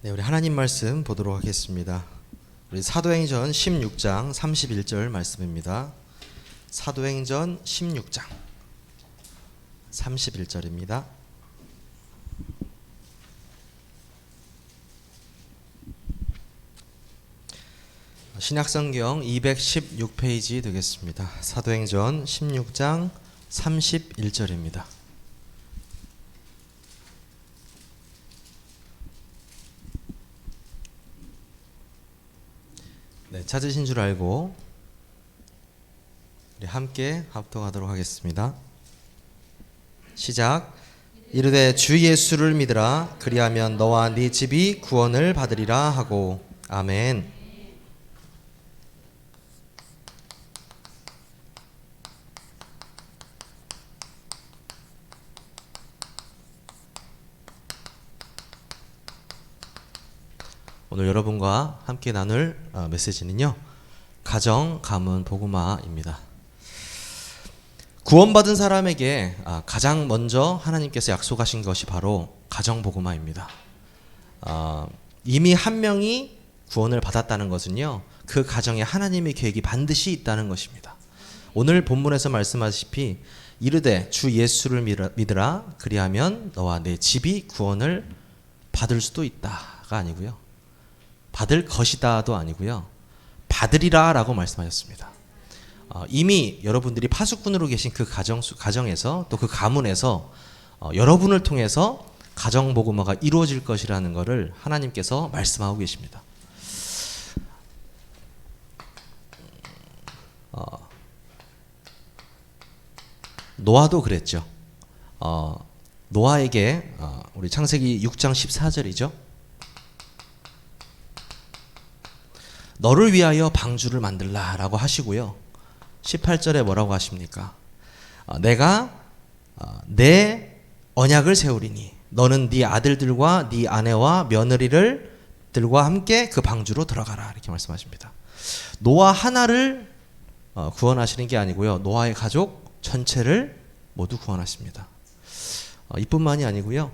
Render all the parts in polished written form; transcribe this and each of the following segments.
네, 우리 하나님 말씀 보도록 하겠습니다. 우리 사도행전 16장 31절 말씀입니다. 사도행전 16장 31절입니다. 신약성경 216페이지 되겠습니다. 사도행전 16장 31절입니다. 네, 찾으신 줄 알고 우리 함께 합독하도록 하겠습니다. 시작. 이르되 주 예수를 믿으라. 그리하면 너와 네 집이 구원을 받으리라 하고. 아멘. 오늘 여러분과 함께 나눌 메시지는요, 가정 가문 복음화입니다. 구원받은 사람에게 가장 먼저 하나님께서 약속하신 것이 바로 가정 복음화입니다. 이미 한 명이 구원을 받았다는 것은요, 그 가정에 하나님의 계획이 반드시 있다는 것입니다. 오늘 본문에서 말씀하시피 이르되 주 예수를 믿으라. 그리하면 너와 내 집이 구원을 받을 수도 있다가 아니고요, 받을 것이다도 아니고요, 받으리라 라고 말씀하셨습니다. 이미 여러분들이 파수꾼으로 계신 그 가정에서 또 그 가문에서 여러분을 통해서 가정 복음화가 이루어질 것이라는 것을 하나님께서 말씀하고 계십니다. 노아도 그랬죠. 노아에게 우리 창세기 6장 14절이죠. 너를 위하여 방주를 만들라 라고 하시고요, 18절에 뭐라고 하십니까? 내가 내 언약을 세우리니 너는 네 아들들과 네 아내와 며느리들과 함께 그 방주로 들어가라, 이렇게 말씀하십니다. 노아 하나를 구원하시는 게 아니고요, 노아의 가족 전체를 모두 구원하십니다. 이뿐만이 아니고요,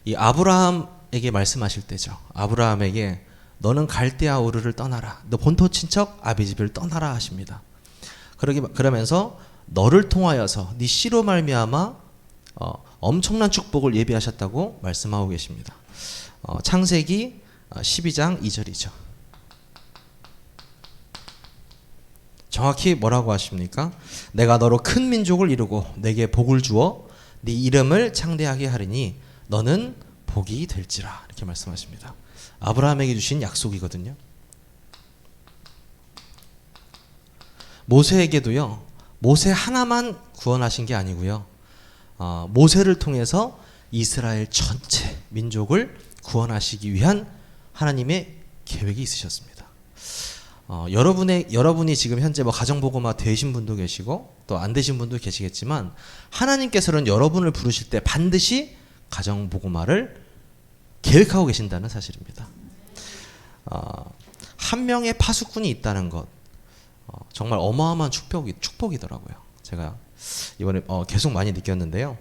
이 아브라함에게 말씀하실 때죠. 아브라함에게 너는 갈대아 우르를 떠나라. 너 본토 친척 아비집을 떠나라 하십니다. 그러면서 너를 통하여서 네 씨로 말미암아 엄청난 축복을 예비하셨다고 말씀하고 계십니다. 창세기 12장 2절이죠. 정확히 뭐라고 하십니까? 내가 너로 큰 민족을 이루고 내게 복을 주어 네 이름을 창대하게 하리니 너는 복이 될지라, 이렇게 말씀하십니다. 아브라함에게 주신 약속이거든요. 모세에게도요, 모세 하나만 구원하신 게 아니고요, 모세를 통해서 이스라엘 전체 민족을 구원하시기 위한 하나님의 계획이 있으셨습니다. 여러분이 지금 현재 가정복음화 되신 분도 계시고 또 안 되신 분도 계시겠지만, 하나님께서는 여러분을 부르실 때 반드시 가정복음화를 계획하고 계신다는 사실입니다. 한 명의 파수꾼이 있다는 것, 정말 어마어마한 축복이더라고요. 제가 이번에 계속 많이 느꼈는데요,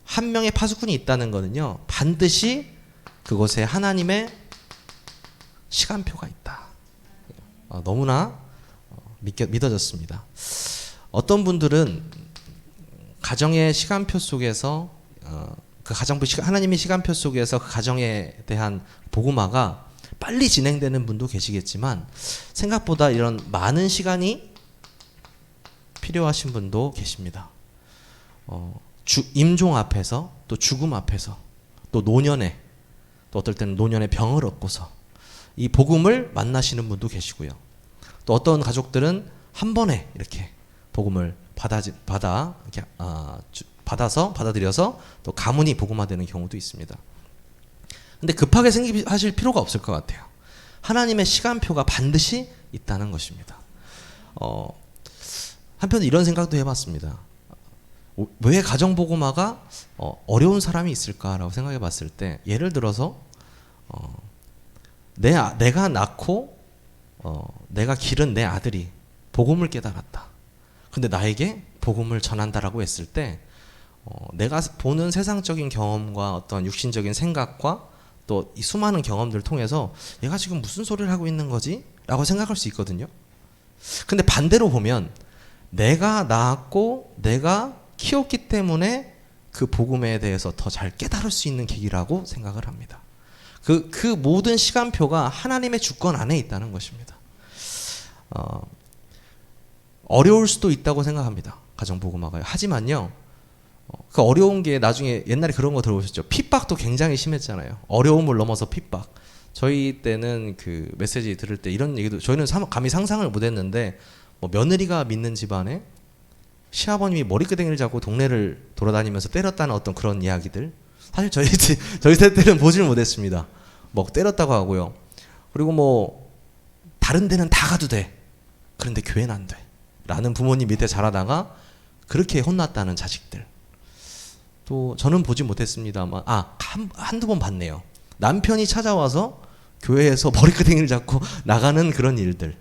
한 명의 파수꾼이 있다는 것은요, 반드시 그곳에 하나님의 시간표가 있다. 너무나 믿어졌습니다. 어떤 분들은 가정의 시간표 속에서 하나님의 시간표 속에서 그 가정에 대한 복음화가 빨리 진행되는 분도 계시겠지만, 생각보다 이런 많은 시간이 필요하신 분도 계십니다. 임종 앞에서, 또 죽음 앞에서, 또 노년에, 또 어떨 때는 노년에 병을 얻고서 이 복음을 만나시는 분도 계시고요, 또 어떤 가족들은 한 번에 이렇게 복음을 받아들여서 또 가문이 복음화되는 경우도 있습니다. 근데 급하게 생각하실 필요가 없을 것 같아요. 하나님의 시간표가 반드시 있다는 것입니다. 한편 이런 생각도 해봤습니다. 왜 가정복음화가 어려운 사람이 있을까라고 생각해 봤을 때, 예를 들어서 내가 낳고 내가 기른 내 아들이 복음을 깨달았다. 근데 나에게 복음을 전한다라고 했을 때 내가 보는 세상적인 경험과 어떤 육신적인 생각과 또 이 수많은 경험들을 통해서 얘가 지금 무슨 소리를 하고 있는 거지? 라고 생각할 수 있거든요. 근데 반대로 보면 내가 낳았고 내가 키웠기 때문에 그 복음에 대해서 더 잘 깨달을 수 있는 계기라고 생각을 합니다. 그 모든 시간표가 하나님의 주권 안에 있다는 것입니다. 어려울 수도 있다고 생각합니다. 가정복음화가요. 하지만요, 그 어려운 게 나중에 옛날에 그런 거 들어보셨죠? 핍박도 굉장히 심했잖아요. 어려움을 넘어서 핍박. 저희 때는 그 메시지 들을 때 이런 얘기도 저희는 감히 상상을 못했는데 뭐 며느리가 믿는 집안에 시아버님이 머리끄댕이를 잡고 동네를 돌아다니면서 때렸다는 어떤 그런 이야기들. 사실 저희 세대 때는 보질 못했습니다. 뭐 때렸다고 하고요. 그리고 뭐 다른 데는 다 가도 돼. 그런데 교회는 안 돼. 라는 부모님 밑에 자라다가 그렇게 혼났다는 자식들. 또 저는 보지 못했습니다만 한두 번 봤네요. 남편이 찾아와서 교회에서 머리끄댕이를 잡고 나가는 그런 일들.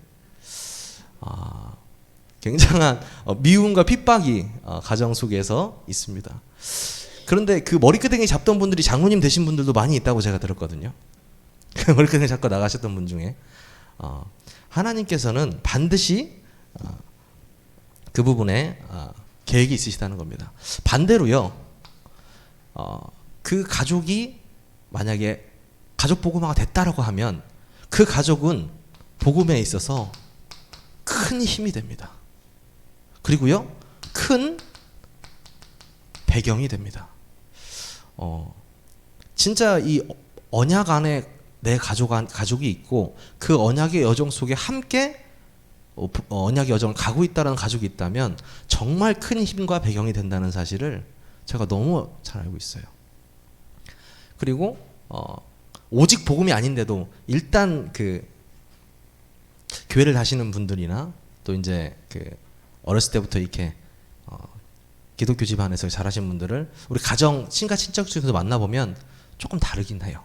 굉장한 미움과 핍박이 가정 속에서 있습니다. 그런데 그 머리끄댕이 잡던 분들이 장로님 되신 분들도 많이 있다고 제가 들었거든요. 머리끄댕이 잡고 나가셨던 분 중에 하나님께서는 반드시 그 부분에 계획이 있으시다는 겁니다. 반대로요, 그 가족이 만약에 가족 복음화가 됐다라고 하면 그 가족은 복음에 있어서 큰 힘이 됩니다. 그리고요, 큰 배경이 됩니다. 진짜 이 언약 안에 내 가족이 있고 그 언약의 여정 속에 함께 언약의 여정을 가고 있다는 가족이 있다면 정말 큰 힘과 배경이 된다는 사실을 제가 너무 잘 알고 있어요. 그리고 오직 복음이 아닌데도 일단 그 교회를 다니시는 분들이나 또 이제 그 어렸을 때부터 이렇게 기독교 집안에서 자라신 분들을 우리 가정 친가 친척 중에서 만나보면 조금 다르긴 해요.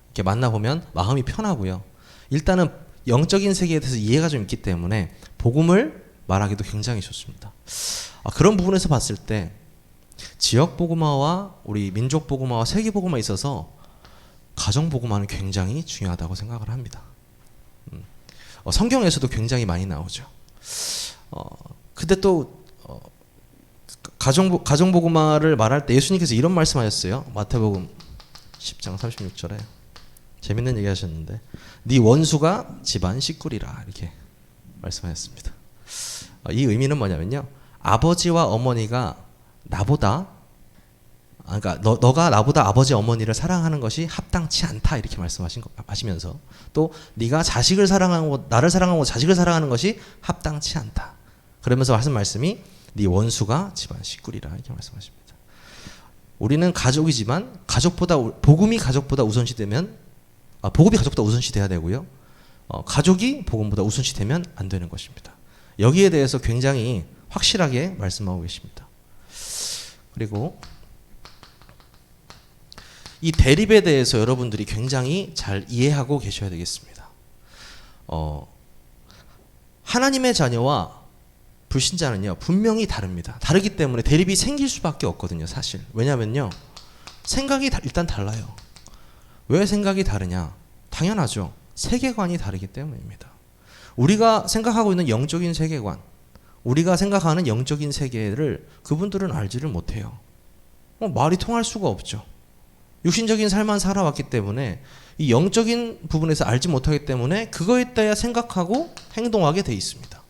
이렇게 만나보면 마음이 편하고요. 일단은 영적인 세계에 대해서 이해가 좀 있기 때문에 복음을 말하기도 굉장히 좋습니다. 그런 부분에서 봤을 때 지역 복음화와 우리 민족 복음화와 세계 복음화에 있어서 가정 복음화는 굉장히 중요하다고 생각을 합니다. 성경에서도 굉장히 많이 나오죠. 근데 또 가정 복음화를 말할 때 예수님께서 이런 말씀하셨어요. 마태복음 10장 36절에 재밌는 얘기 하셨는데 네 원수가 집안 식구리라 이렇게 말씀하셨습니다. 이 의미는 뭐냐면요, 아버지와 어머니가 나보다 그러니까 너가 나보다 아버지 어머니를 사랑하는 것이 합당치 않다 이렇게 말씀하시면서 또 네가 자식을 사랑하고 나를 사랑하고 자식을 사랑하는 것이 합당치 않다. 그러면서 하신 말씀이 네 원수가 집안 식구리라 이렇게 말씀하십니다. 우리는 가족이지만 복음이 가족보다 우선시되면 복음이 가족보다 우선시돼야 되고요. 가족이 복음보다 우선시되면 안 되는 것입니다. 여기에 대해서 굉장히 확실하게 말씀하고 계십니다. 그리고 이 대립에 대해서 여러분들이 굉장히 잘 이해하고 계셔야 되겠습니다. 하나님의 자녀와 불신자는요 분명히 다릅니다. 다르기 때문에 대립이 생길 수밖에 없거든요. 사실 왜냐면요 생각이 일단 달라요. 왜 생각이 다르냐? 당연하죠. 세계관이 다르기 때문입니다. 우리가 생각하고 있는 영적인 세계관, 우리가 생각하는 영적인 세계를 그분들은 알지를 못해요. 말이 통할 수가 없죠. 육신적인 삶만 살아왔기 때문에 이 영적인 부분에서 알지 못하기 때문에 그거에 따라 생각하고 행동하게 돼 있습니다.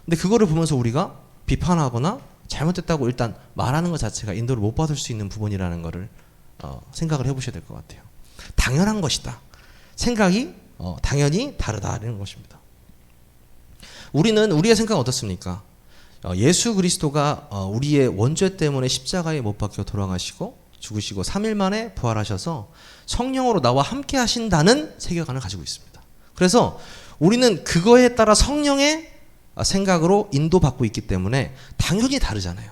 근데 그거를 보면서 우리가 비판하거나 잘못됐다고 일단 말하는 것 자체가 인도를 못 받을 수 있는 부분이라는 것을 생각을 해보셔야 될 것 같아요. 당연한 것이다. 생각이 당연히 다르다는 것입니다. 우리의 생각은 어떻습니까? 예수 그리스도가 우리의 원죄 때문에 십자가에 못 박혀 돌아가시고 죽으시고 3일 만에 부활하셔서 성령으로 나와 함께 하신다는 세계관을 가지고 있습니다. 그래서 우리는 그거에 따라 성령의 생각으로 인도받고 있기 때문에 당연히 다르잖아요.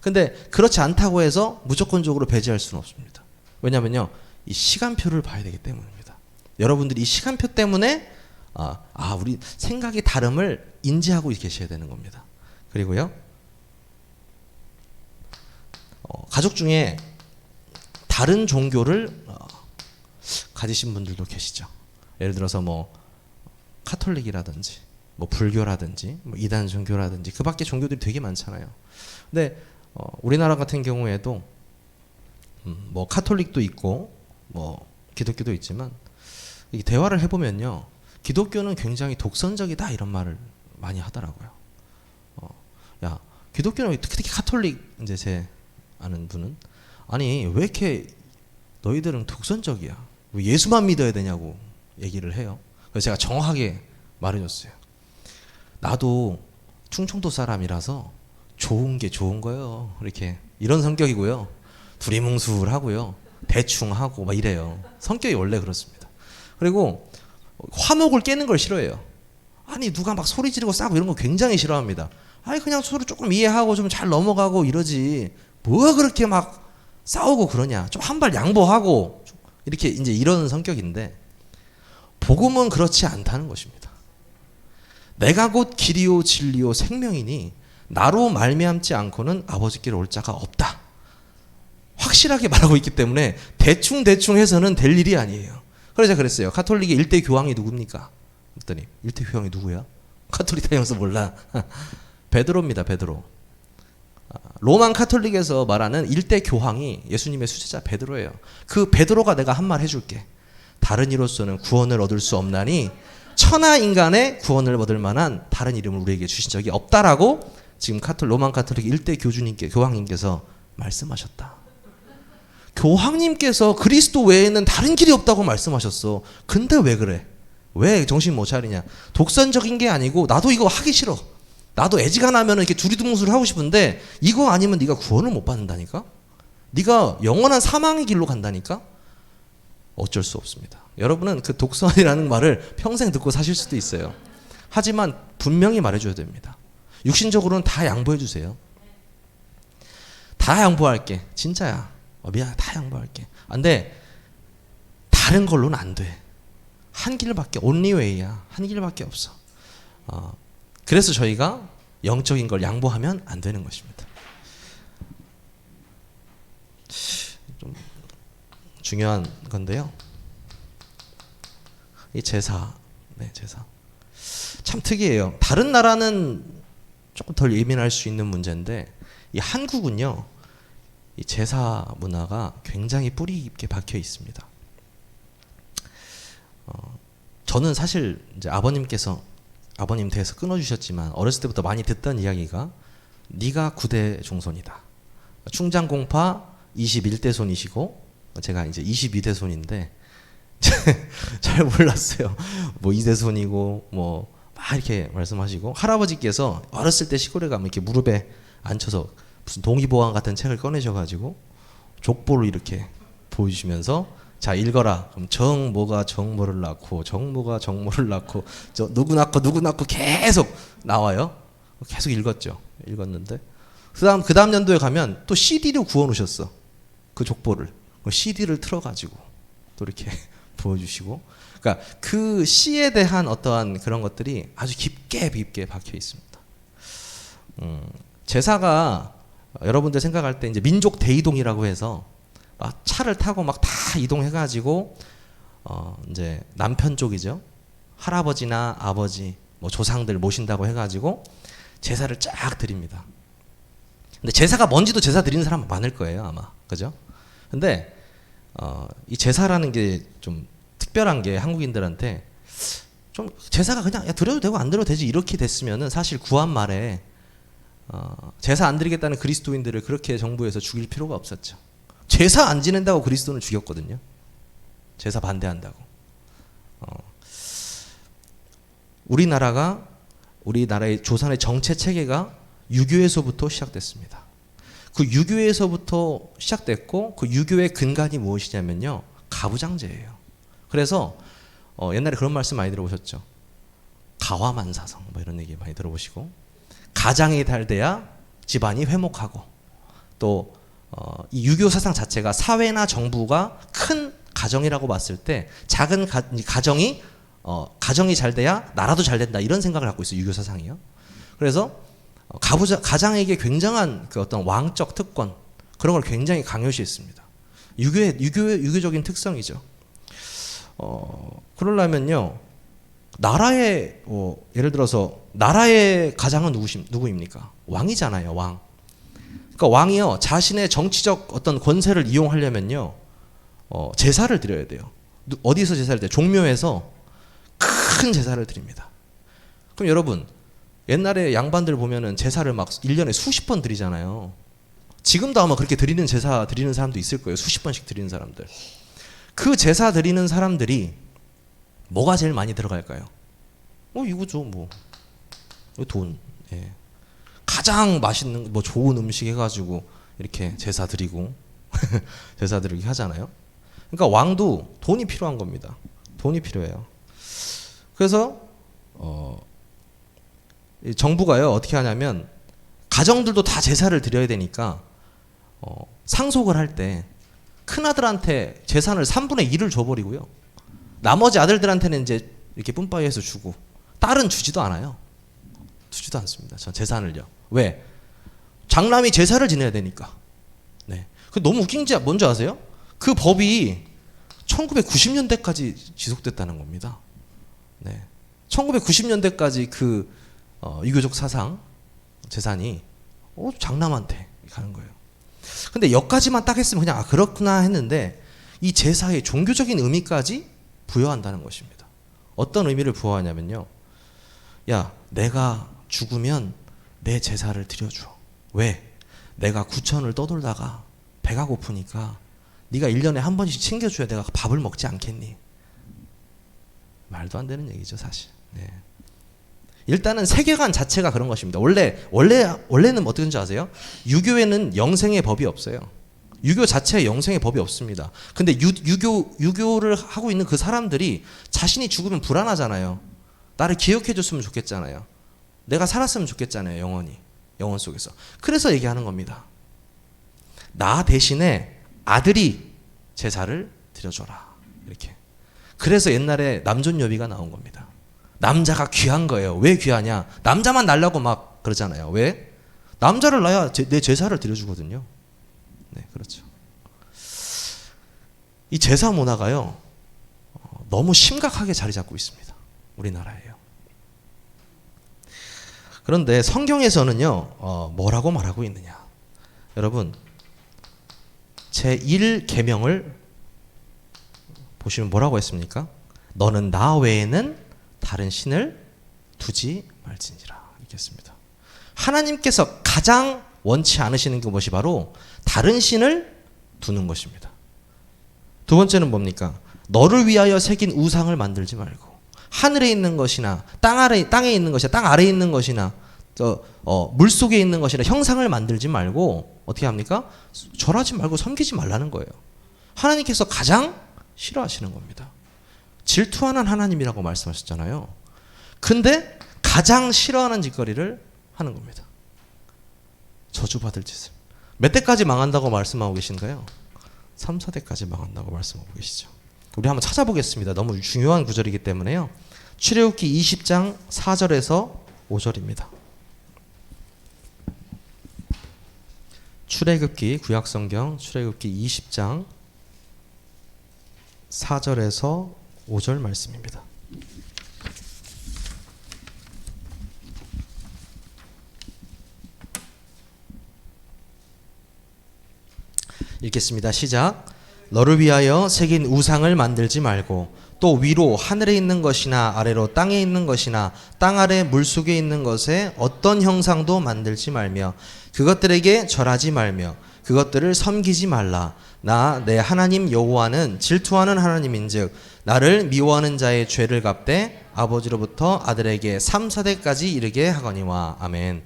근데 그렇지 않다고 해서 무조건적으로 배제할 수는 없습니다. 왜냐면요, 이 시간표를 봐야 되기 때문입니다. 여러분들이 이 시간표 때문에 우리 생각이 다름을 인지하고 계셔야 되는 겁니다. 그리고요, 가족 중에 다른 종교를 가지신 분들도 계시죠. 예를 들어서 뭐 카톨릭이라든지 뭐 불교라든지 뭐 이단 종교라든지 그 밖에 종교들이 되게 많잖아요. 근데 우리나라 같은 경우에도 뭐 카톨릭도 있고 뭐 기독교도 있지만 이 대화를 해보면요, 기독교는 굉장히 독선적이다 이런 말을 많이 하더라고요. 야, 기독교는 특히 카톨릭 이제 제 아는 분은 아니 왜 이렇게 너희들은 독선적이야? 왜 예수만 믿어야 되냐고 얘기를 해요. 그래서 제가 정확하게 말해줬어요. 나도 충청도 사람이라서 좋은 게 좋은 거예요. 이렇게 이런 성격이고요. 두리뭉술하고요. 대충 하고 막 이래요. 성격이 원래 그렇습니다. 그리고 화목을 깨는 걸 싫어해요. 아니 누가 막 소리 지르고 싸고 이런 거 굉장히 싫어합니다. 아니 그냥 서로 조금 이해하고 좀 잘 넘어가고 이러지 뭐가 그렇게 막 싸우고 그러냐. 좀 한 발 양보하고 이렇게 이제 이런 성격인데 복음은 그렇지 않다는 것입니다. 내가 곧 길이요 진리요 생명이니 나로 말미암지 않고는 아버지께로 올 자가 없다. 확실하게 말하고 있기 때문에 대충 해서는 될 일이 아니에요. 그래서 제가 그랬어요. 카톨릭의 일대 교황이 누굽니까? 그랬더니 일대 교황이 누구야? 카톨릭 다녀서 몰라. 베드로입니다. 베드로. 로만 카톨릭에서 말하는 일대 교황이 예수님의 수제자 베드로예요. 그 베드로가 내가 한 말 해줄게. 다른 이로서는 구원을 얻을 수 없나니 천하 인간의 구원을 얻을 만한 다른 이름을 우리에게 주신 적이 없다라고 지금 로만 카톨릭 일대 교황님께서 말씀하셨다. 교황님께서 그리스도 외에는 다른 길이 없다고 말씀하셨어. 근데 왜 그래? 왜 정신 못 차리냐? 독선적인 게 아니고 나도 이거 하기 싫어. 나도 애지간하면 이렇게 두리뭉술을 하고 싶은데 이거 아니면 네가 구원을 못 받는다니까? 네가 영원한 사망의 길로 간다니까? 어쩔 수 없습니다. 여러분은 그 독선이라는 말을 평생 듣고 사실 수도 있어요. 하지만 분명히 말해줘야 됩니다. 육신적으로는 다 양보해 주세요. 다 양보할게. 진짜야. 미안해. 다 양보할게. 근데 다른 걸로는 안 돼. 한 길밖에 only way야. 한 길밖에 없어. 그래서 저희가 영적인 걸 양보하면 안 되는 것입니다. 좀 중요한 건데요. 이 제사, 제사 참 특이해요. 다른 나라는 조금 덜 예민할 수 있는 문제인데 이 한국은요, 이 제사 문화가 굉장히 뿌리 깊게 박혀 있습니다. 저는 사실 이제 아버님 대해서 끊어주셨지만 어렸을 때부터 많이 듣던 이야기가 네가 9대 종손이다. 충장공파 21대 손이시고 제가 이제 22대 손인데 잘 몰랐어요. 뭐 2대 손이고 뭐 막 이렇게 말씀하시고 할아버지께서 어렸을 때 시골에 가면 이렇게 무릎에 앉혀서 무슨 동의보감 같은 책을 꺼내셔가지고 족보를 이렇게 보여주시면서 자 읽어라. 그럼 정모가 정모를 낳고 정모가 정모를 낳고 저 누구 낳고 계속 나와요. 계속 읽었는데 그 다음 연도에 가면 또 CD로 구워놓으셨어. 그 족보를 CD를 틀어가지고 또 이렇게 보여주시고, 그러니까 그 시에 대한 어떠한 그런 것들이 아주 깊게 박혀 있습니다. 제사가 여러분들 생각할 때 이제 민족 대이동이라고 해서 막 차를 타고 막 다 이동해가지고 이제 남편 쪽이죠. 할아버지나 아버지 뭐 조상들 모신다고 해가지고 제사를 쫙 드립니다. 근데 제사가 뭔지도 제사 드리는 사람 많을 거예요 아마, 그죠? 근데 이 제사라는 게 좀 특별한 게 한국인들한테 좀 제사가 그냥 야 드려도 되고 안 드려도 되지 이렇게 됐으면은 사실 구한 말에 제사 안 드리겠다는 그리스도인들을 그렇게 정부에서 죽일 필요가 없었죠. 제사 안 지낸다고 그리스도는 죽였거든요. 제사 반대한다고. 우리나라의 조선의 정치 체계가 유교에서부터 시작됐습니다. 그 유교에서부터 시작됐고 그 유교의 근간이 무엇이냐면요, 가부장제예요. 그래서 옛날에 그런 말씀 많이 들어보셨죠. 가와만사성 뭐 이런 얘기 많이 들어보시고, 가장이 잘 돼야 집안이 회목하고, 또 이 유교 사상 자체가 사회나 정부가 큰 가정이라고 봤을 때 작은 가정이 잘 돼야 나라도 잘 된다 이런 생각을 갖고 있어요. 유교 사상이요. 그래서 가장에게 굉장한 그 어떤 왕적 특권, 그런 걸 굉장히 강요시했습니다. 유교적인 특성이죠. 그러려면요, 나라의 예를 들어서 나라의 가장은 누구입니까? 왕이잖아요, 왕. 그러니까 왕이요, 자신의 정치적 어떤 권세를 이용하려면요, 제사를 드려야 돼요. 어디서 제사를 드려요? 종묘에서 큰 제사를 드립니다. 그럼 여러분, 옛날에 양반들 보면은 제사를 막 1년에 수십 번 드리잖아요. 지금도 아마 그렇게 제사 드리는 사람도 있을 거예요. 수십 번씩 드리는 사람들. 그 제사 드리는 사람들이 뭐가 제일 많이 들어갈까요? 이거죠, 뭐. 돈. 예. 가장 맛있는, 좋은 음식 해가지고 이렇게 제사 드리고, 제사 드리기 하잖아요. 그러니까 왕도 돈이 필요한 겁니다. 돈이 필요해요. 그래서, 정부가요, 어떻게 하냐면, 가정들도 다 제사를 드려야 되니까, 상속을 할 때, 큰아들한테 재산을 3분의 1을 줘버리고요. 나머지 아들들한테는 이제 이렇게 뿜빠이해서 주고, 딸은 주지도 않아요. 주지도 않습니다. 전 재산을요. 왜? 장남이 제사를 지내야 되니까. 네. 그 너무 웃긴 게 뭔지 아세요? 그 법이 1990년대까지 지속됐다는 겁니다. 네. 1990년대까지 그 유교적 사상, 재산이 장남한테 가는 거예요. 근데 여기까지만 딱 했으면 그냥 그렇구나 했는데 이 제사에 종교적인 의미까지 부여한다는 것입니다. 어떤 의미를 부여하냐면요. 야, 내가 죽으면 내 제사를 드려줘. 왜? 내가 구천을 떠돌다가 배가 고프니까 네가 1년에 한 번씩 챙겨줘야 내가 밥을 먹지 않겠니? 말도 안 되는 얘기죠, 사실. 네. 일단은 세계관 자체가 그런 것입니다. 원래는 어떻게 아세요? 유교에는 영생의 법이 없어요. 유교 자체에 영생의 법이 없습니다. 근데 유교를 하고 있는 그 사람들이 자신이 죽으면 불안하잖아요. 나를 기억해 줬으면 좋겠잖아요. 내가 살았으면 좋겠잖아요, 영원히. 영원 속에서. 그래서 얘기하는 겁니다. 나 대신에 아들이 제사를 드려줘라. 이렇게. 그래서 옛날에 남존여비가 나온 겁니다. 남자가 귀한 거예요. 왜 귀하냐? 남자만 날라고 막 그러잖아요. 왜? 남자를 낳아야 내 제사를 드려주거든요. 네, 그렇죠. 이 제사 문화가요, 너무 심각하게 자리 잡고 있습니다. 우리나라에요. 그런데 성경에서는요, 뭐라고 말하고 있느냐? 여러분, 제1계명을 보시면 뭐라고 했습니까? 너는 나 외에는 다른 신을 두지 말지니라. 이렇게 했습니다. 하나님께서 가장 원치 않으시는 것이 바로 다른 신을 두는 것입니다. 두 번째는 뭡니까? 너를 위하여 새긴 우상을 만들지 말고 하늘에 있는 것이나 땅에 있는 것이나 땅 아래에 있는 것이나 물속에 있는 것이나 형상을 만들지 말고 어떻게 합니까? 절하지 말고 섬기지 말라는 거예요. 하나님께서 가장 싫어하시는 겁니다. 질투하는 하나님이라고 말씀하셨잖아요. 근데 가장 싫어하는 짓거리를 하는 겁니다. 저주받을 짓을. 몇 대까지 망한다고 말씀하고 계신가요? 3, 4대까지 망한다고 말씀하고 계시죠. 우리 한번 찾아보겠습니다. 너무 중요한 구절이기 때문에요. 출애굽기 20장 4절에서 5절입니다. 출애굽기 구약성경 출애굽기 20장 4절에서 5절 말씀입니다. 읽겠습니다. 시작. 너를 위하여 새긴 우상을 만들지 말고 또 위로 하늘에 있는 것이나 아래로 땅에 있는 것이나 땅 아래 물속에 있는 것에 어떤 형상도 만들지 말며 그것들에게 절하지 말며 그것들을 섬기지 말라. 나 내 하나님 여호와는 질투하는 하나님인즉 나를 미워하는 자의 죄를 갚되 아버지로부터 아들에게 3, 4대까지 이르게 하거니와. 아멘.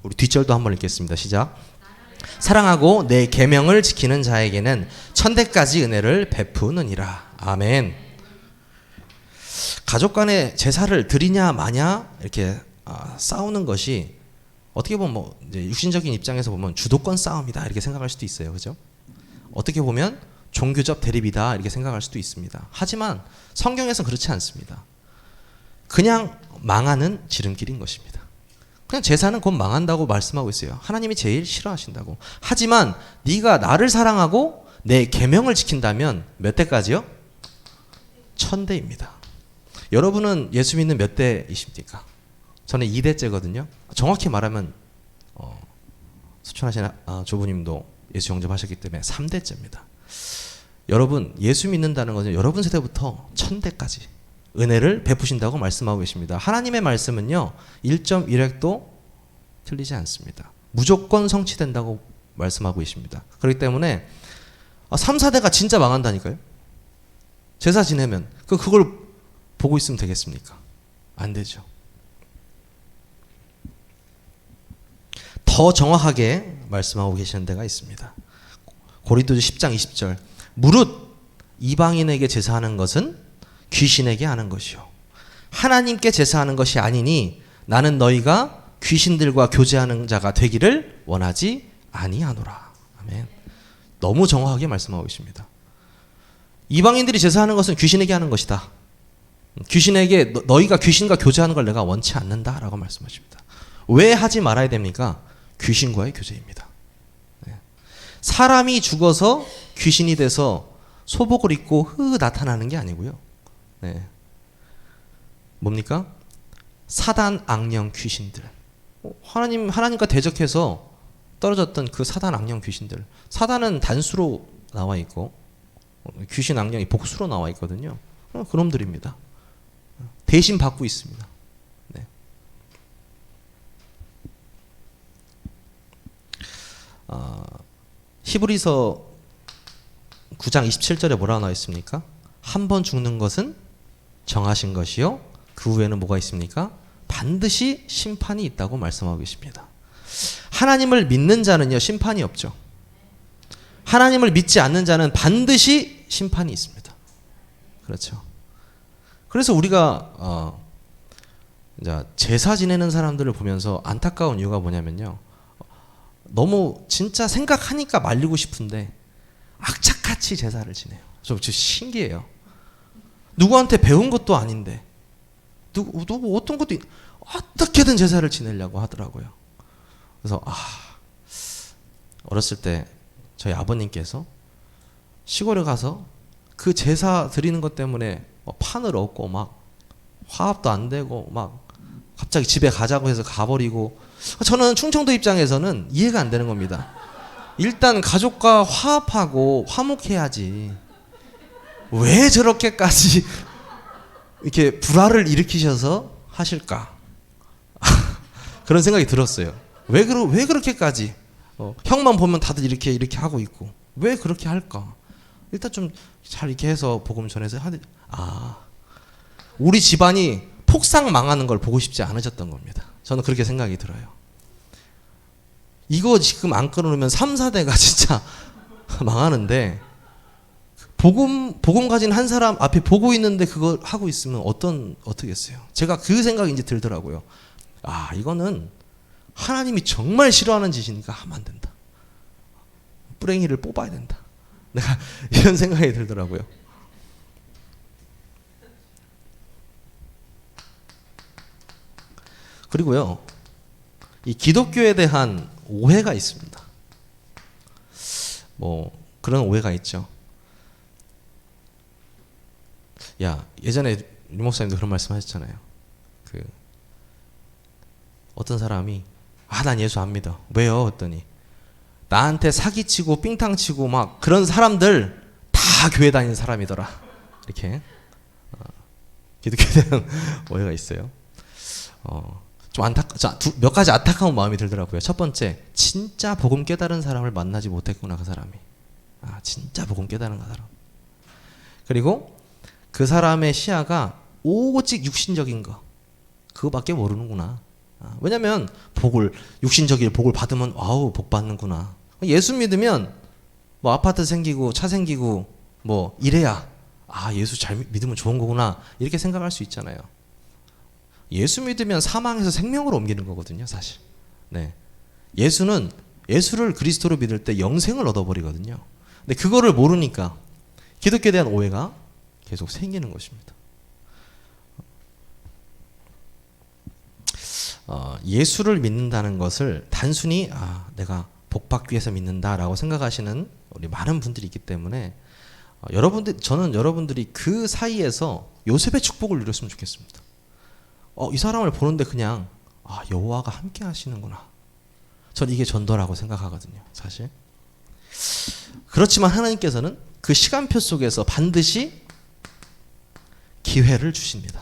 우리 뒷절도 한번 읽겠습니다. 시작. 사랑하고 내 계명을 지키는 자에게는 1000대까지 은혜를 베푸느니라. 아멘. 가족 간에 제사를 드리냐 마냐 이렇게 싸우는 것이 어떻게 보면 이제 육신적인 입장에서 보면 주도권 싸움이다 이렇게 생각할 수도 있어요. 그죠? 어떻게 보면 종교적 대립이다 이렇게 생각할 수도 있습니다. 하지만 성경에서는 그렇지 않습니다. 그냥 망하는 지름길인 것입니다. 그냥 제사는 곧 망한다고 말씀하고 있어요. 하나님이 제일 싫어하신다고. 하지만 네가 나를 사랑하고 내 계명을 지킨다면 몇 대까지요? 1000대입니다. 여러분은 예수 믿는 몇 대이십니까? 저는 2대째거든요. 정확히 말하면 수천하신 조부님도 예수 영접하셨기 때문에 3대째입니다. 여러분 예수 믿는다는 것은 여러분 세대부터 1000대까지 은혜를 베푸신다고 말씀하고 계십니다. 하나님의 말씀은요 1.1획도 틀리지 않습니다. 무조건 성취된다고 말씀하고 계십니다. 그렇기 때문에 3, 4대가 진짜 망한다니까요. 제사 지내면 그걸 보고 있으면 되겠습니까? 안 되죠. 더 정확하게 말씀하고 계시는 데가 있습니다. 고린도서 10장 20절 무릇 이방인에게 제사하는 것은 귀신에게 하는 것이요 하나님께 제사하는 것이 아니니 나는 너희가 귀신들과 교제하는 자가 되기를 원하지 아니하노라. 아멘. 너무 정확하게 말씀하고 계십니다. 이방인들이 제사하는 것은 귀신에게 하는 것이다. 귀신에게 너희가 귀신과 교제하는 걸 내가 원치 않는다라고 말씀하십니다. 왜 하지 말아야 됩니까? 귀신과의 교제입니다. 사람이 죽어서 귀신이 돼서 소복을 입고 나타나는 게 아니고요. 뭡니까? 사단 악령 귀신들. 하나님과 대적해서 떨어졌던 그 사단 악령 귀신들. 사단은 단수로 나와 있고 귀신 악령이 복수로 나와 있거든요. 그놈들입니다. 대신 받고 있습니다. 네. 히브리서 9장 27절에 뭐라고 나와 있습니까? 한 번 죽는 것은 정하신 것이요 그 후에는 뭐가 있습니까? 반드시 심판이 있다고 말씀하고 계십니다. 하나님을 믿는 자는요 심판이 없죠. 하나님을 믿지 않는 자는 반드시 심판이 있습니다. 그렇죠. 그래서 우리가 제사 지내는 사람들을 보면서 안타까운 이유가 뭐냐면요. 너무 진짜 생각하니까 말리고 싶은데 악착같이 제사를 지내요. 좀 신기해요. 누구한테 배운 것도 아닌데 누구 어떤 것도 어떻게든 제사를 지내려고 하더라고요. 그래서 어렸을 때 저희 아버님께서 시골에 가서 그 제사 드리는 것 때문에 판을 얻고 막 화합도 안 되고 막 갑자기 집에 가자고 해서 가버리고 저는 충청도 입장에서는 이해가 안 되는 겁니다. 일단 가족과 화합하고 화목해야지 왜 저렇게까지 이렇게 불화를 일으키셔서 하실까 그런 생각이 들었어요. 왜 그렇게까지 형만 보면 다들 이렇게 하고 있고 왜 그렇게 할까? 일단 좀 잘 이렇게 해서 복음 전해서 우리 집안이 폭삭 망하는 걸 보고 싶지 않으셨던 겁니다. 저는 그렇게 생각이 들어요. 이거 지금 안 끊어놓으면 3, 4대가 진짜 망하는데 복음 가진 한 사람 앞에 보고 있는데 그걸 하고 있으면 어떻겠어요? 제가 그 생각이 이제 들더라고요. 이거는 하나님이 정말 싫어하는 짓이니까 하면 안 된다. 뿌랭이를 뽑아야 된다. 내가 이런 생각이 들더라고요. 그리고요, 이 기독교에 대한 오해가 있습니다. 그런 오해가 있죠. 예전에 유 목사님도 그런 말씀 하셨잖아요. 어떤 사람이 난 예수 안 믿어. 왜요? 했더니 나한테 사기치고 삥탕치고 막 그런 사람들 다 교회 다니는 사람이더라. 이렇게 기독교에 대한 오해가 있어요. 좀 몇 가지 안타까운 마음이 들더라고요. 첫 번째, 진짜 복음 깨달은 사람을 만나지 못했구나, 그 사람이. 진짜 복음 깨달은 그 사람. 그리고 그 사람의 시야가 오직 육신적인 거, 그거밖에 모르는구나. 왜냐면 육신적인 복을 받으면 복 받는구나. 예수 믿으면 아파트 생기고 차 생기고 이래야 예수 잘 믿으면 좋은 거구나 이렇게 생각할 수 있잖아요. 예수 믿으면 사망에서 생명으로 옮기는 거거든요, 사실. 네. 예수를 그리스도로 믿을 때 영생을 얻어버리거든요. 근데 그거를 모르니까 기독교에 대한 오해가 계속 생기는 것입니다. 예수를 믿는다는 것을 단순히 내가 복받기 위해서 믿는다라고 생각하시는 우리 많은 분들이 있기 때문에 저는 여러분들이 그 사이에서 요셉의 축복을 누렸으면 좋겠습니다. 이 사람을 보는데 그냥 여호와가 함께 하시는구나. 전 이게 전도라고 생각하거든요, 사실. 그렇지만 하나님께서는 그 시간표 속에서 반드시 기회를 주십니다.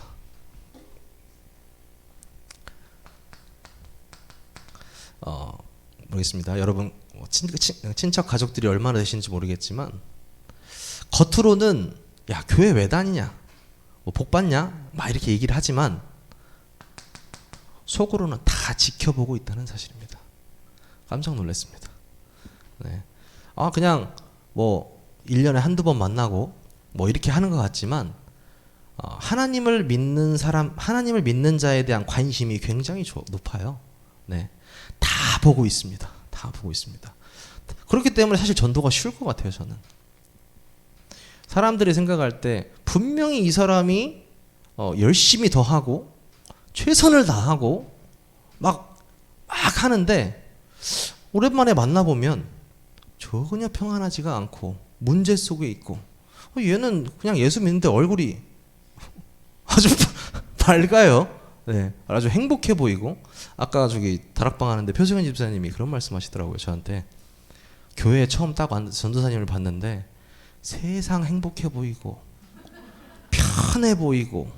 모르겠습니다. 여러분 친척 가족들이 얼마나 되시는지 모르겠지만 겉으로는 야 교회 왜 다니냐, 뭐 복 받냐, 막 이렇게 얘기를 하지만 속으로는 다 지켜보고 있다는 사실입니다. 깜짝 놀랐습니다. 네. 그냥 뭐 1년에 한두 번 만나고 뭐 이렇게 하는 것 같지만 하나님을 믿는 사람, 하나님을 믿는 자에 대한 관심이 굉장히 높아요. 네. 다 보고 있습니다. 다 보고 있습니다. 그렇기 때문에 사실 전도가 쉬울 것 같아요, 저는. 사람들이 생각할 때 분명히 이 사람이 열심히 더 하고 최선을 다하고 막 하는데 오랜만에 만나보면 전혀 평안하지가 않고 문제 속에 있고 얘는 그냥 예수 믿는데 얼굴이 아주 밝아요. 네, 아주 행복해 보이고 아까 저기 다락방 하는데 표승현 집사님이 그런 말씀하시더라고요. 저한테 교회에 처음 딱 전도사님을 봤는데 세상 행복해 보이고 편해 보이고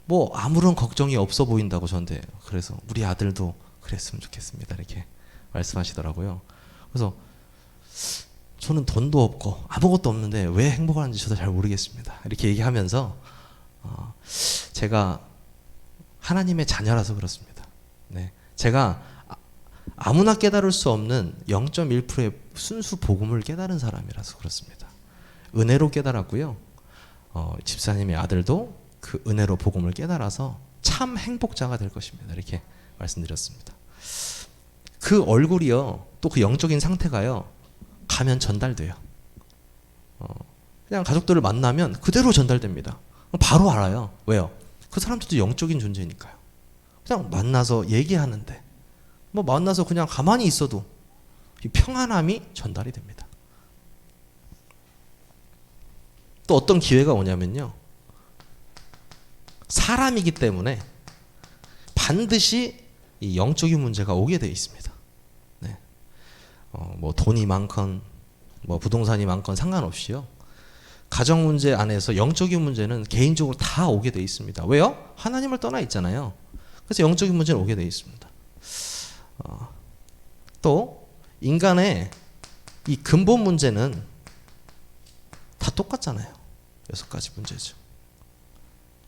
뭐 아무런 걱정이 없어 보인다고 저한테. 그래서 우리 아들도 그랬으면 좋겠습니다 이렇게 말씀하시더라고요. 그래서 저는 돈도 없고 아무것도 없는데 왜 행복한지 저도 잘 모르겠습니다 이렇게 얘기하면서 제가 하나님의 자녀라서 그렇습니다. 네, 제가 아무나 깨달을 수 없는 0.1%의 순수 복음을 깨달은 사람이라서 그렇습니다. 은혜로 깨달았고요. 집사님의 아들도 그 은혜로 복음을 깨달아서 참 행복자가 될 것입니다. 이렇게 말씀드렸습니다. 그 얼굴이요, 또 그 영적인 상태가요, 가면 전달돼요. 그냥 가족들을 만나면 그대로 전달됩니다. 바로 알아요. 왜요? 그 사람들도 영적인 존재니까요. 그냥 만나서 얘기하는데, 뭐 만나서 그냥 가만히 있어도 이 평안함이 전달이 됩니다. 또 어떤 기회가 오냐면요, 사람이기 때문에 반드시 이 영적인 문제가 오게 되어 있습니다. 네. 뭐 돈이 많건 뭐 부동산이 많건 상관없이요, 가정 문제 안에서 영적인 문제는 개인적으로 다 오게 되어 있습니다. 왜요? 하나님을 떠나 있잖아요. 그래서 영적인 문제는 오게 되어 있습니다. 또 인간의 이 근본 문제는 다 똑같잖아요. 6가지 문제죠.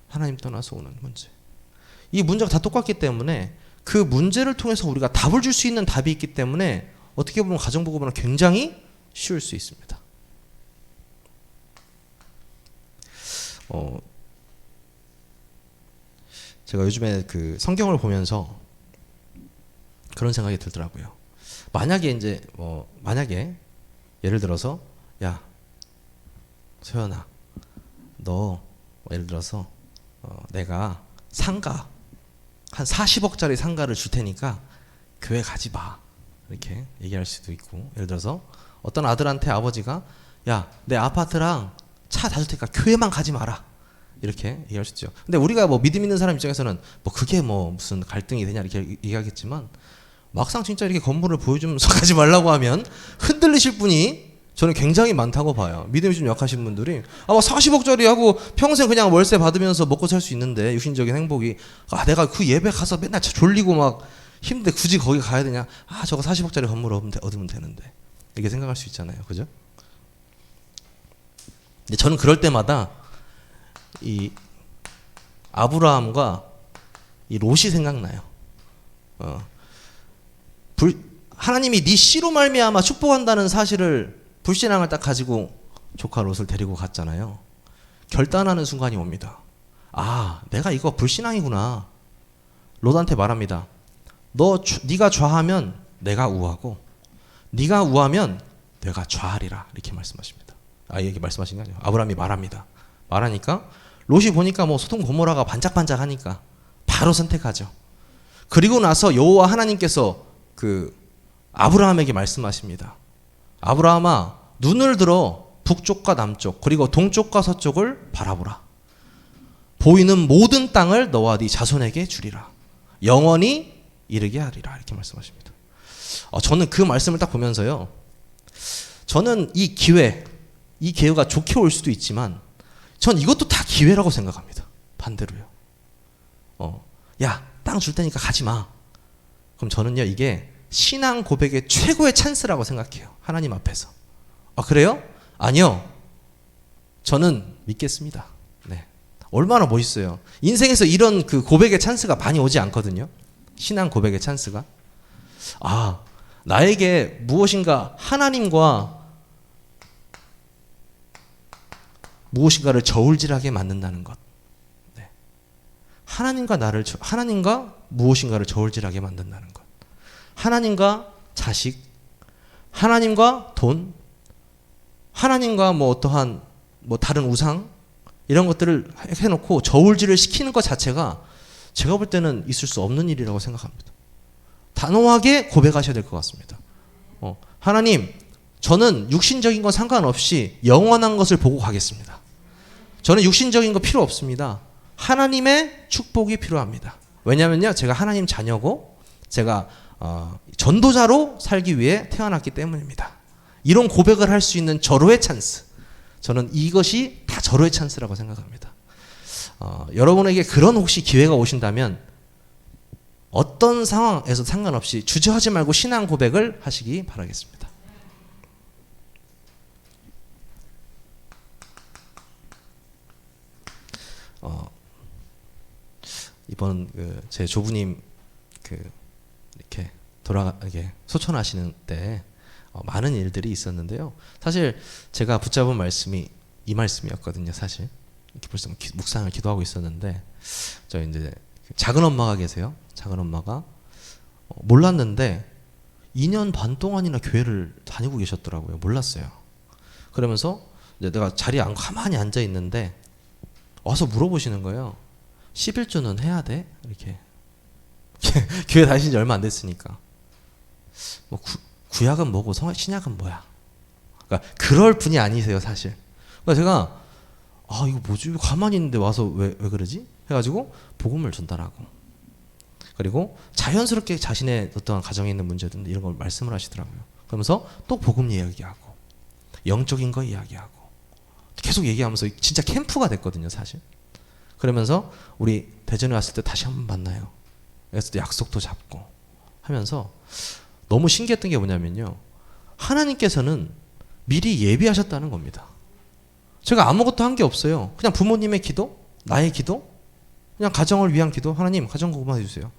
하나님 떠나서 오는 문제. 이 문제가 다 똑같기 때문에 그 문제를 통해서 우리가 답을 줄 수 있는 답이 있기 때문에 어떻게 보면 가정복음은 굉장히 쉬울 수 있습니다. 제가 요즘에 그 성경을 보면서 그런 생각이 들더라고요. 만약에 예를 들어서 야 소연아, 너 예를 들어서 내가 상가 한 40억짜리 상가를 줄 테니까 교회 가지 마 이렇게 얘기할 수도 있고, 예를 들어서 어떤 아들한테 아버지가 야 내 아파트랑 차 다 줄 테니까 교회만 가지 마라 이렇게 얘기할 수 있죠. 근데 우리가 뭐 믿음 있는 사람 입장에서는 뭐 그게 뭐 무슨 갈등이 되냐 이렇게 얘기하겠지만, 막상 진짜 이렇게 건물을 보여주면서 가지 말라고 하면 흔들리실 분이 저는 굉장히 많다고 봐요. 믿음이 좀 약하신 분들이 40억짜리 하고 평생 그냥 월세 받으면서 먹고 살 수 있는데 육신적인 행복이 내가 그 예배 가서 맨날 졸리고 막 힘든데 굳이 거기 가야 되냐, 저거 40억짜리 건물 얻으면 되는데 이렇게 생각할 수 있잖아요. 그죠? 근데 저는 그럴 때마다 이 아브라함과 이 롯이 생각나요. 하나님이 네 씨로 말미암아 축복한다는 사실을, 불신앙을 딱 가지고 조카 롯을 데리고 갔잖아요. 결단하는 순간이 옵니다. 내가 이거 불신앙이구나. 롯한테 말합니다. 네가 좌하면 내가 우하고 네가 우하면 내가 좌하리라 이렇게 말씀하십니다. 이렇게 말씀하신 게 아니에요. 아브라함이 말하니까 롯이 보니까 뭐 소돔 고모라가 반짝반짝하니까 바로 선택하죠. 그리고 나서 여호와 하나님께서 그 아브라함에게 말씀하십니다. 아브라함아, 눈을 들어 북쪽과 남쪽 그리고 동쪽과 서쪽을 바라보라. 보이는 모든 땅을 너와 네 자손에게 주리라. 영원히 이르게 하리라. 이렇게 말씀하십니다. 저는 그 말씀을 딱 보면서요, 저는 이 기회가 좋게 올 수도 있지만 전 이것도 다 기회라고 생각합니다. 반대로요. 야, 땅 줄 테니까 가지 마. 그럼 저는요, 이게 신앙 고백의 최고의 찬스라고 생각해요. 하나님 앞에서. 그래요? 아니요. 저는 믿겠습니다. 네. 얼마나 멋있어요. 인생에서 이런 그 고백의 찬스가 많이 오지 않거든요. 신앙 고백의 찬스가. 나에게 무엇인가 하나님과 무엇인가를 저울질하게 만든다는 것. 네. 하나님과 무엇인가를 저울질하게 만든다는 것. 하나님과 자식, 하나님과 돈, 하나님과 어떠한 다른 우상 이런 것들을 해놓고 저울질을 시키는 것 자체가 제가 볼 때는 있을 수 없는 일이라고 생각합니다. 단호하게 고백하셔야 될 것 같습니다. 하나님, 저는 육신적인 건 상관없이 영원한 것을 보고 가겠습니다. 저는 육신적인 거 필요 없습니다. 하나님의 축복이 필요합니다. 왜냐면요, 제가 하나님 자녀고 제가 전도자로 살기 위해 태어났기 때문입니다. 이런 고백을 할 수 있는 절호의 찬스. 저는 이것이 다 절호의 찬스라고 생각합니다. 여러분에게 그런 혹시 기회가 오신다면 어떤 상황에서 상관없이 주저하지 말고 신앙 고백을 하시기 바라겠습니다. 이번 제 조부님 이렇게 소천하시는 때 많은 일들이 있었는데요. 사실 제가 붙잡은 말씀이 이 말씀이었거든요. 사실 이렇게 벌써 묵상을 기도하고 있었는데, 저 이제 작은 엄마가 계세요. 작은 엄마가 몰랐는데 2년 반 동안이나 교회를 다니고 계셨더라고요. 몰랐어요. 그러면서 이제 내가 자리에 가만히 앉아 있는데 와서 물어보시는 거예요. 11조는 해야 돼? 이렇게. 교회 다니신 지 얼마 안 됐으니까. 구약은 뭐고 신약은 뭐야? 그러니까 그럴 분이 아니세요, 사실. 그러니까 제가 이거 뭐지? 가만히 있는데 와서 왜 그러지? 해가지고 복음을 전달하고, 그리고 자연스럽게 자신의 어떤 가정에 있는 문제든 이런 걸 말씀을 하시더라고요. 그러면서 또 복음 이야기하고 영적인 거 이야기하고 계속 얘기하면서 진짜 캠프가 됐거든요, 사실. 그러면서 우리 대전에 왔을 때 다시 한번 만나요. 그래서 약속도 잡고 하면서 너무 신기했던 게 뭐냐면요, 하나님께서는 미리 예비하셨다는 겁니다. 제가 아무것도 한 게 없어요. 그냥 부모님의 기도, 나의 기도, 그냥 가정을 위한 기도. 하나님 가정 그것만 해주세요.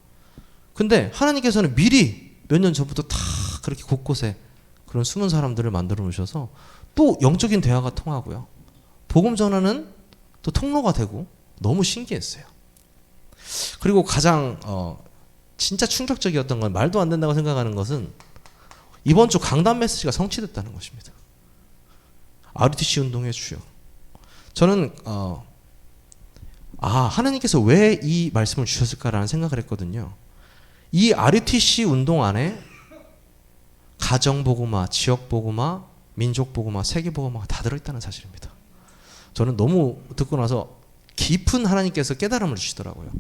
근데 하나님께서는 미리 몇 년 전부터 다 그렇게 곳곳에 그런 숨은 사람들을 만들어 놓으셔서 또 영적인 대화가 통하고요, 복음 전하는 또 통로가 되고, 너무 신기했어요. 그리고 가장 진짜 충격적이었던 건, 말도 안 된다고 생각하는 것은 이번 주 강단 메시지가 성취됐다는 것입니다. RUTC 운동의 주요. 저는 하나님께서 왜 이 말씀을 주셨을까라는 생각을 했거든요. 이 RUTC 운동 안에 가정복음화, 지역복음화, 민족복음화, 세계복음화가 다 들어있다는 사실입니다. 저는 너무 듣고 나서 깊은 하나님께서 깨달음을 주시더라고요.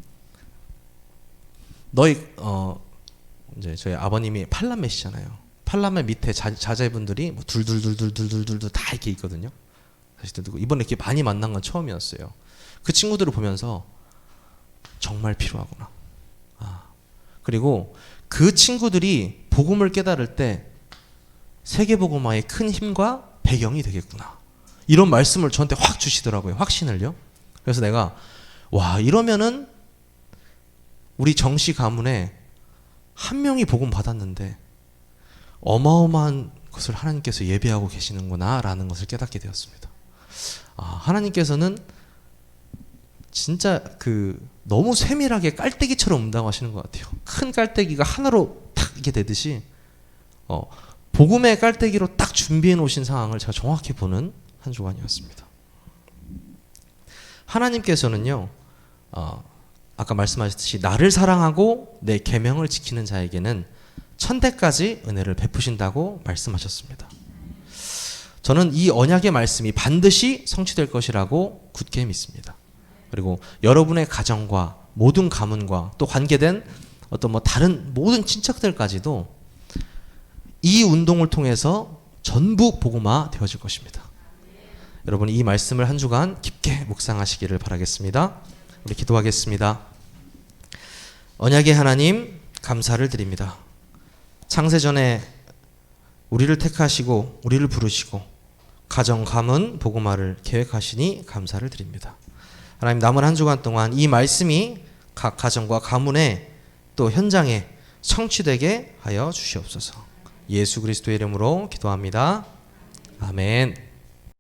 이제 저희 아버님이 팔남매시잖아요. 팔남매 밑에 자제분들이 둘둘둘둘둘둘둘 다 이렇게 있거든요. 이번에 이렇게 많이 만난 건 처음이었어요. 그 친구들을 보면서 정말 필요하구나. 그리고 그 친구들이 복음을 깨달을 때 세계복음화의 큰 힘과 배경이 되겠구나. 이런 말씀을 저한테 확 주시더라고요. 확신을요. 그래서 내가 이러면은 우리 정씨 가문에 한 명이 복음 받았는데 어마어마한 것을 하나님께서 예배하고 계시는구나 라는 것을 깨닫게 되었습니다. 하나님께서는 진짜 너무 세밀하게 깔때기처럼 운동하시는 것 같아요. 큰 깔때기가 하나로 탁 이렇게 되듯이 복음의 깔때기로 딱 준비해 놓으신 상황을 제가 정확히 보는 한 주간이었습니다. 하나님께서는요, 아까 말씀하셨듯이 나를 사랑하고 내 계명을 지키는 자에게는 천대까지 은혜를 베푸신다고 말씀하셨습니다. 저는 이 언약의 말씀이 반드시 성취될 것이라고 굳게 믿습니다. 그리고 여러분의 가정과 모든 가문과 또 관계된 어떤 다른 모든 친척들까지도 이 운동을 통해서 전부 복음화 되어질 것입니다. 여러분 이 말씀을 한 주간 깊게 묵상하시기를 바라겠습니다. 우리 기도하겠습니다. 언약의 하나님 감사를 드립니다. 창세전에 우리를 택하시고 우리를 부르시고 가정 가문 복음화를 계획하시니 감사를 드립니다. 하나님 남은 한 주간 동안 이 말씀이 각 가정과 가문에 또 현장에 성취되게 하여 주시옵소서. 예수 그리스도의 이름으로 기도합니다. 아멘.